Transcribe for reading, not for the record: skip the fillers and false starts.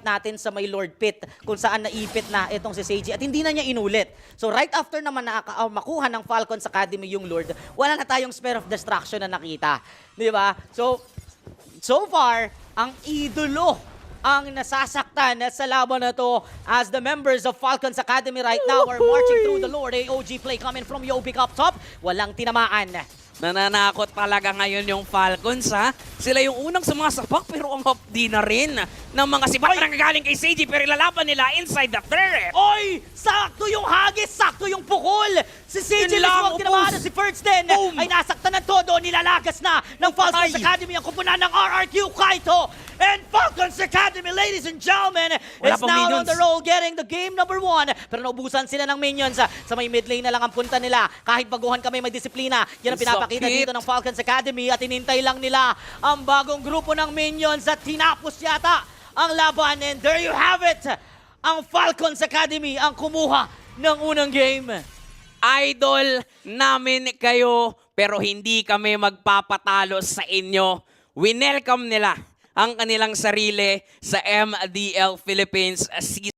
natin sa may Lord Pit kung saan naipit na itong si Seiji at hindi na niya inulit. So right after naman na makuha ng Falcons Academy yung Lord, wala na tayong Spare of Destruction na nakita. Di ba? So far, ang idolo ang nasasaktan sa laban na to as the members of Falcons Academy right now are marching through the Lord. AOG play coming from Yobik up top. Walang tinamaan. Nananakot talaga ngayon yung Falcons, ha? Sila yung unang sumasapak pero ang hapdi na rin ng mga sibat na nanggagaling kay Seiji pero ilalaban nila inside the turret. Oy! Sakto yung hagis! Sakto yung pukol! Si Seiji mismo ang tinamaan na si First Den ay nasaktan ng todo. Nilalagas na ng Falcons Academy ang kupunan ng RRQ Kaito. And Falcons Academy, ladies and gentlemen, is now on the roll getting the game number 1. Pero naubusan sila ng minions. Sa may mid lane na lang ang punta nila. Kahit baguhan kami may disiplina. Yan ang pinapakita dito ng Falcons Academy at inintay lang nila ang bagong grupo ng minions at tinapos yata ang laban. And there you have it. Ang Falcons Academy ang kumuha ng unang game. Idol namin kayo pero hindi kami magpapatalo sa inyo. Winelcome nila ang kanilang sarili sa MDL Philippines Season